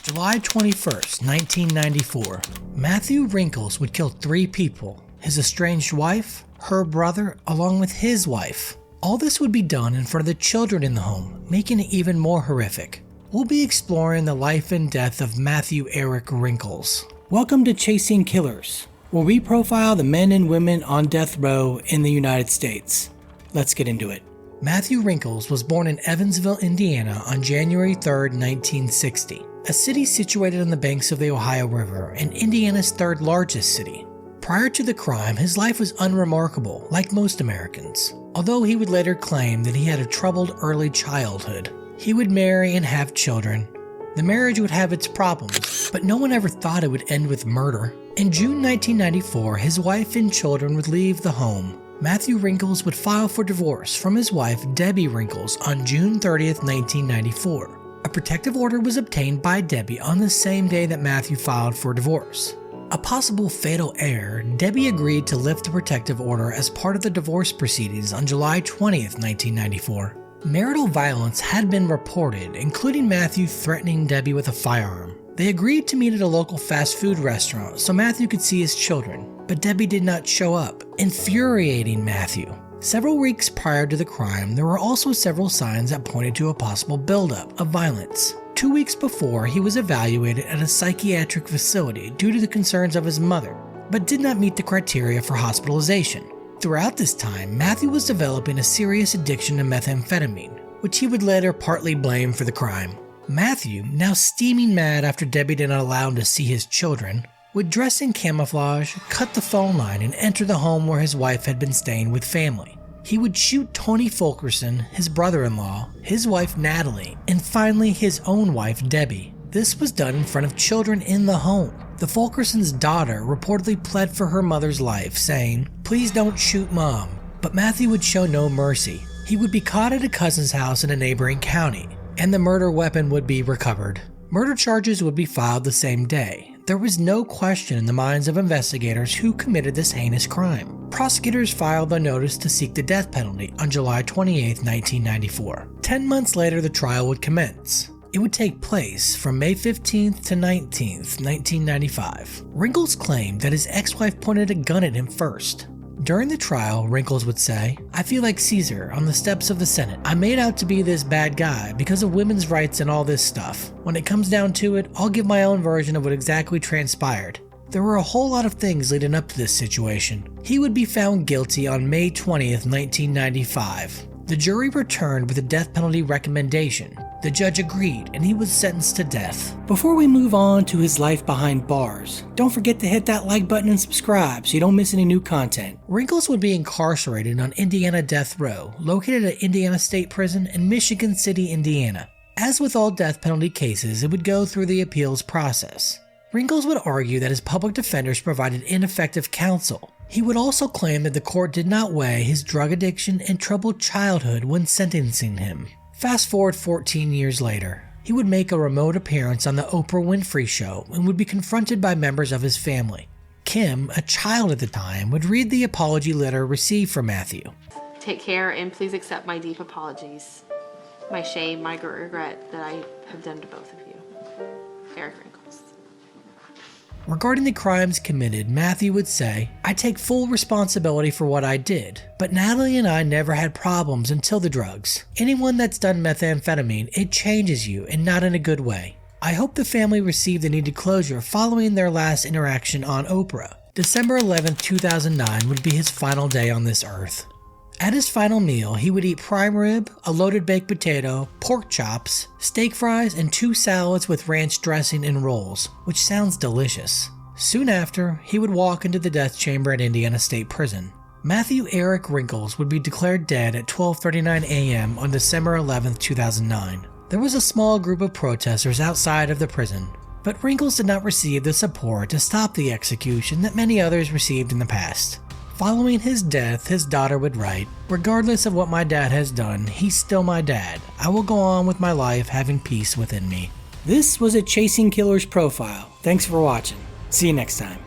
July 21st, 1994. Matthew Wrinkles would kill 3 people: his estranged wife, her brother, along with his wife. All this would be done in front of the children in the home, making it even more horrific. We'll be exploring the life and death of Matthew Eric Wrinkles. Welcome to Chasing Killers, where we profile the men and women on death row in the United States. Let's get into it. Matthew Wrinkles was born in Evansville, Indiana on January 3, 1960, a city situated on the banks of the Ohio River and Indiana's third largest city. Prior to the crime, his life was unremarkable, like most Americans, although he would later claim that he had a troubled early childhood. He would marry and have children. The marriage would have its problems, but no one ever thought it would end with murder. In June 1994, his wife and children would leave the home. Matthew Wrinkles would file for divorce from his wife Debbie Wrinkles on June 30, 1994. A protective order was obtained by Debbie on the same day that Matthew filed for divorce. A possible fatal error, Debbie agreed to lift the protective order as part of the divorce proceedings on July 20, 1994. Marital violence had been reported, including Matthew threatening Debbie with a firearm. They agreed to meet at a local fast food restaurant so Matthew could see his children, but Debbie did not show up, infuriating Matthew. Several weeks prior to the crime, there were also several signs that pointed to a possible buildup of violence. 2 weeks before, he was evaluated at a psychiatric facility due to the concerns of his mother, but did not meet the criteria for hospitalization. Throughout this time, Matthew was developing a serious addiction to methamphetamine, which he would later partly blame for the crime. Matthew, now steaming mad after Debbie did not allow him to see his children, would dress in camouflage, cut the phone line, and enter the home where his wife had been staying with family. He would shoot Tony Fulkerson, his brother-in-law, his wife Natalie, and finally his own wife Debbie. This was done in front of children in the home. The Fulkerson's daughter reportedly pled for her mother's life, saying, "Please don't shoot Mom." But Matthew would show no mercy. He would be caught at a cousin's house in a neighboring county, and the murder weapon would be recovered. Murder charges would be filed the same day. There was no question in the minds of investigators who committed this heinous crime. Prosecutors filed a notice to seek the death penalty on July 28, 1994. 10 months later, the trial would commence. It would take place from May 15th to 19th, 1995. Wrinkles claimed that his ex-wife pointed a gun at him first. During the trial, Wrinkles would say, "I feel like Caesar on the steps of the Senate. I made out to be this bad guy because of women's rights and all this stuff. When it comes down to it, I'll give my own version of what exactly transpired." There were a whole lot of things leading up to this situation. He would be found guilty on May 20th, 1995. The jury returned with a death penalty recommendation. The judge agreed, and he was sentenced to death. Before we move on to his life behind bars, don't forget to hit that like button and subscribe so you don't miss any new content. Wrinkles would be incarcerated on Indiana Death Row, located at Indiana State Prison in Michigan City, Indiana. As with all death penalty cases, it would go through the appeals process. Wrinkles would argue that his public defenders provided ineffective counsel. He would also claim that the court did not weigh his drug addiction and troubled childhood when sentencing him. Fast forward 14 years later, he would make a remote appearance on the Oprah Winfrey Show and would be confronted by members of his family. Kim, a child at the time, would read the apology letter received from Matthew. "Take care and please accept my deep apologies. My shame, my regret that I have done to both of you. Eric Wrinkles." Regarding the crimes committed, Matthew would say, "I take full responsibility for what I did, but Natalie and I never had problems until the drugs. Anyone that's done methamphetamine, it changes you, and not in a good way. I hope the family received the needed closure following their last interaction on Oprah." December 11, 2009 would be his final day on this earth. At his final meal, he would eat prime rib, a loaded baked potato, pork chops, steak fries, and 2 salads with ranch dressing and rolls, which sounds delicious. Soon after, he would walk into the death chamber at Indiana State Prison. Matthew Eric Wrinkles would be declared dead at 12:39 a.m. on December 11, 2009. There was a small group of protesters outside of the prison, but Wrinkles did not receive the support to stop the execution that many others received in the past. Following his death, his daughter would write, "Regardless of what my dad has done, he's still my dad. I will go on with my life having peace within me." This was a Chasing Killers profile. Thanks for watching. See you next time.